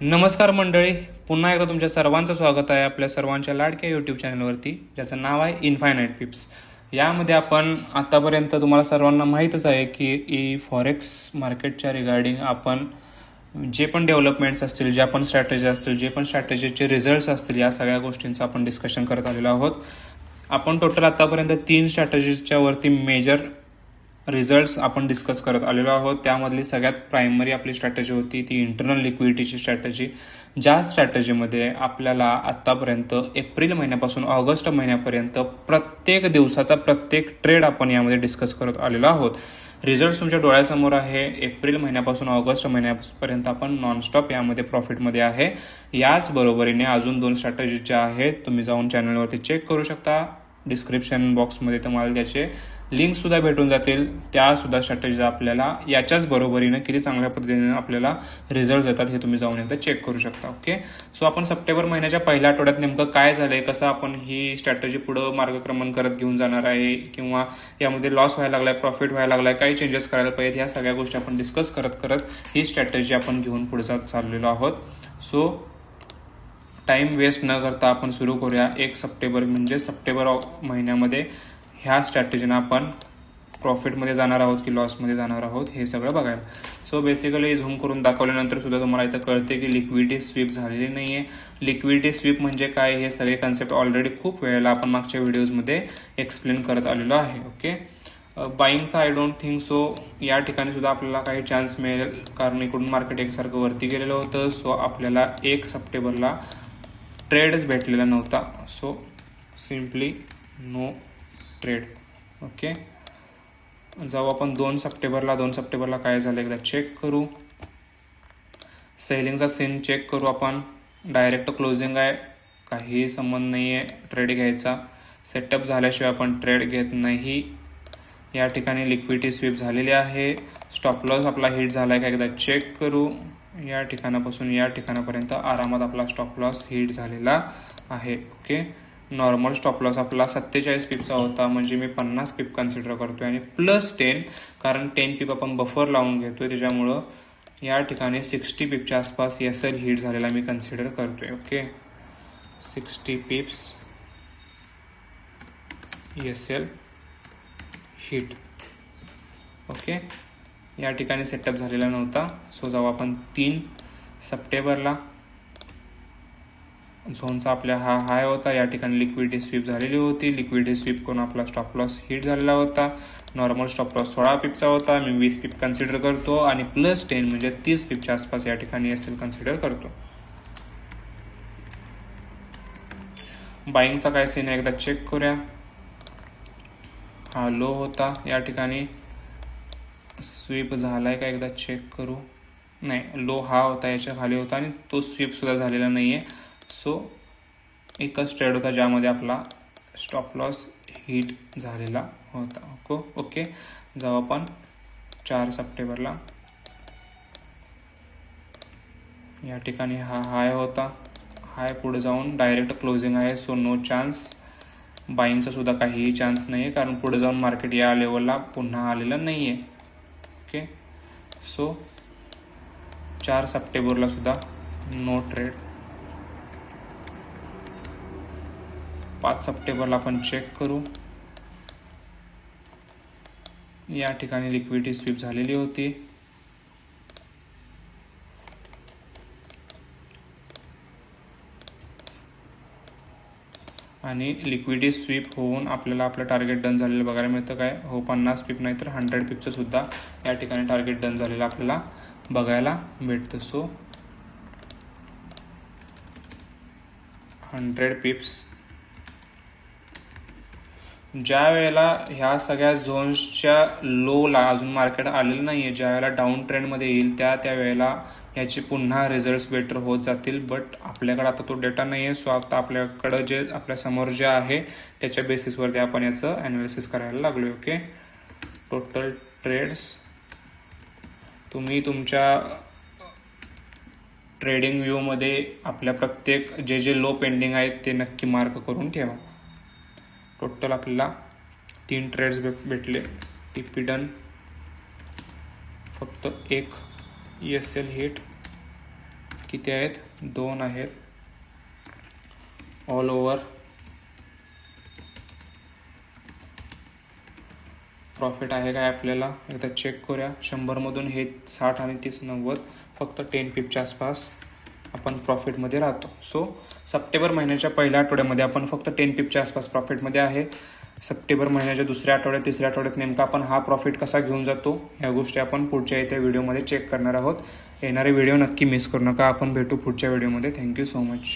नमस्कार मंडळी, पुन्हा एकदा तुमच्या सर्वांचं स्वागत आहे आपल्या सर्वांच्या लाडक्या यूट्यूब चॅनलवरती, ज्याचं नाव आहे इन्फायनाईट पिप्स. यामध्ये आपण आतापर्यंत तुम्हाला सर्वांना माहीतच आहे की फॉरेक्स मार्केटच्या रिगार्डिंग आपण जे पण डेव्हलपमेंट्स असतील, ज्या पण स्ट्रॅटेजी असतील, जे पण स्ट्रॅटेजीचे रिझल्ट्स असतील, या सगळ्या गोष्टींचं आपण डिस्कशन करत आलेलो आहोत. आपण टोटल आतापर्यंत 3 स्ट्रॅटेजीच्या वरती मेजर रिझल्ट्स आपण डिस्कस करत आलेलो आहोत. त्यामधली सगळ्यात प्रायमरी आपली स्ट्रॅटेजी होती ती इंटरनल लिक्विडिटीची स्ट्रॅटेजी, ज्या स्ट्रॅटेजीमध्ये आपल्याला आत्तापर्यंत एप्रिल महिन्यापासून ऑगस्ट महिन्यापर्यंत प्रत्येक दिवसाचा प्रत्येक ट्रेड आपण यामध्ये डिस्कस करत आलेलो आहोत. रिझल्ट तुमच्या डोळ्यासमोर आहे. एप्रिल महिन्यापासून ऑगस्ट महिन्यापर्यंत आपण नॉनस्टॉप यामध्ये प्रॉफिटमध्ये आहे. याच बरोबरीने अजून 2 स्ट्रॅटेजी ज्या आहेत तुम्ही जाऊन चॅनलवरती चेक करू शकता. डिस्क्रिप्शन बॉक्समध्ये तुम्हाला त्याचे लिंकसुद्धा भेटून जातील. त्यासुद्धा स्ट्रॅटेजी आपल्याला याच्याच बरोबरीनं किती चांगल्या पद्धतीने आपल्याला रिझल्ट देतात हे तुम्ही जाऊन एकदा चेक करू शकता. ओके, सो आपण सप्टेंबर महिन्याच्या पहिल्या आठवड्यात नेमकं काय झालंय, कसं आपण ही स्ट्रॅटेजी पुढं मार्गक्रमण करत घेऊन जाणार आहे, किंवा यामध्ये लॉस व्हायला लागलाय, प्रॉफिट व्हायला लागलाय, काही चेंजेस करायला पाहिजेत, ह्या सगळ्या गोष्टी आपण डिस्कस करत करत ही स्ट्रॅटेजी आपण घेऊन पुढे जात चाललेलो आहोत. सो टाईम वेस्ट न करता आपण सुरू करूया. 1 सप्टेंबर म्हणजे सप्टेंबर महिन्यामध्ये ह्या स्ट्रॅटेजीनं आपण प्रॉफिटमध्ये जाणार आहोत की लॉसमध्ये जाणार आहोत हे सगळं बघायला. सो बेसिकली झूम करून दाखवल्यानंतर सुद्धा तुम्हाला इथं कळते की लिक्विडिटी स्वीप झालेली नाही आहे. लिक्विडिटी स्वीप म्हणजे काय, हे सगळे कन्सेप्ट ऑलरेडी खूप वेळेला आपण मागच्या व्हिडिओजमध्ये एक्सप्लेन करत आलेलो आहे. ओके, बाईंगचा आय डोंट थिंक सो या ठिकाणी सुद्धा आपल्याला काही चान्स मिळेल, कारण इकडून मार्केट एकसारखं वरती गेलेलं होतं. सो आपल्याला 1 सप्टेंबरला ट्रेडच भेटलेला नव्हता. So simply no trade. Okay, जाऊ आपण 2 सप्टेंबरला काय झालं एकदा चेक करू. सेलिंगचा सीन चेक करू आपण. डायरेक्ट क्लोजिंग आहे, काही संबंध नाही आहे ट्रेड घ्यायचा. सेटअप झाल्याशिवाय आपण ट्रेड घेत नाही. या ठिकाणी लिक्विडिटी स्वीप झालेली आहे. स्टॉप लॉस आपला हिट झाला आहे का एकदा चेक करू. या ठिकाणापासून या ठिकाणापर्यंत आरामात आपला स्टॉप लॉस हिट झालेला आहे. ओके, नॉर्मल स्टॉप लॉस आपला 47 पिपचा होता, म्हणजे मी 50 पिप कन्सिडर करतोय आणि +10, कारण 10 पिप आपण बफर लावून घेतोय, त्याच्यामुळं या ठिकाणी 60 पिपच्या आसपास एल हिट झालेला मी कन्सिडर करतोय. Okay, 60 पिप्स L hit. ओके, या ठिकाणी सेटअप झालेला नव्हता. सो जाऊ आपण 3 सप्टेंबरला. झोनचा आपल्या हा हाय होता. या ठिकाणी लिक्विडिटी स्वीप झालेली होती. लिक्विडिटी स्वीप करून आपला स्टॉप लॉस हिट झालेला होता. नॉर्मल स्टॉप लॉस 16 पिपचा होता, मी 20 पिप कन्सिडर करतो आणि +10 म्हणजे 30 पिपच्या आसपास या ठिकाणी एल कन्सिडर करतो. बाईंगचा काय सीन आहे एकदा चेक करूया. हा लो होता, या ठिकाणी स्वीप झालाय का एकदा चेक करू. नाही, लो हा होता, याच्या खाली होता आणि तो स्वीप सुद्धा झालेला नाहीये. सो एकच ट्रेड होता ज्यामध्ये आपला स्टॉप लॉस हिट झालेला होता. ओके, जाऊ आपण 4 सप्टेंबरला. या ठिकाणी हा हाय होता, हाय पुढे जाऊन डायरेक्ट क्लोजिंग आहे. So no chance. बाईंगचा सुद्धा काहीही चान्स नाही आहे, कारण पुढे जाऊन मार्केट या लेवलला पुन्हा आलेलं नाही आहे. ओके, सो 4 सप्टेंबरला सुद्धा नो ट्रेड. 5 सप्टेंबरला आपण चेक करू. या ठिकाणी लिक्विडिटी स्वीप झालेली होती. आणि लिक्विडिटी स्वीप होऊन आपल्याला आपलं टार्गेट डन झालेलं बघायला मिळतं. काय हो, 50 पिप नाही तर 100 पिपचं सुद्धा या ठिकाणी टार्गेट डन झालेलं आपल्याला बघायला भेटतं. सो 100 पिप्स. ज्या वेळेला ह्या सगळ्या झोन्सच्या लोला अजून मार्केट आलेलं नाही आहे, ज्या वेळेला डाऊन ट्रेंडमध्ये येईल त्या वेळेला याचे पुन्हा रिझल्ट्स बेटर होत जातील. बट आपल्याकडे आता तो डेटा नाही आहे. सो आता आपल्याकडं जे आपल्यासमोर जे आहे त्याच्या बेसिसवरती आपण याचं ॲनालिसिस करायला लागलो. ओके, टोटल ट्रेड्स तुम्ही तुमच्या ट्रेडिंग व्ह्यूमध्ये आपल्या प्रत्येक जे लो पेंडिंग आहेत ते नक्की मार्क करून ठेवा. टोटल आपल्याला 3 ट्रेड्स भेटले. टीपी डन, फक्त एक एल हिट, किती आहेत? 2 आहेत. ऑल ओव्हर प्रॉफिट आहे काय आपल्याला एकदा चेक करूया. 100मधून हे 60 आणि 30 90, फक्त 10 पिपच्या आसपास आपण प्रॉफिटमध्ये राहतो. सो सप्टेंबर महिन्याच्या पहिल्या आठवड्यामध्ये आपण फक्त 10 पिपच्या आसपास प्रॉफिटमध्ये आहे. सप्टेंबर महिन्याच्या दुसऱ्या आठवड्यात, तिसऱ्या आठवड्यात नेमका आपण हा प्रॉफिट कसा घेऊन जातो ह्या गोष्टी आपण पुढच्या येत्या व्हिडिओमध्ये चेक करणार आहोत. येणारे व्हिडिओ नक्की मिस करू नका. आपण भेटू पुढच्या व्हिडिओमध्ये. Thank you so much.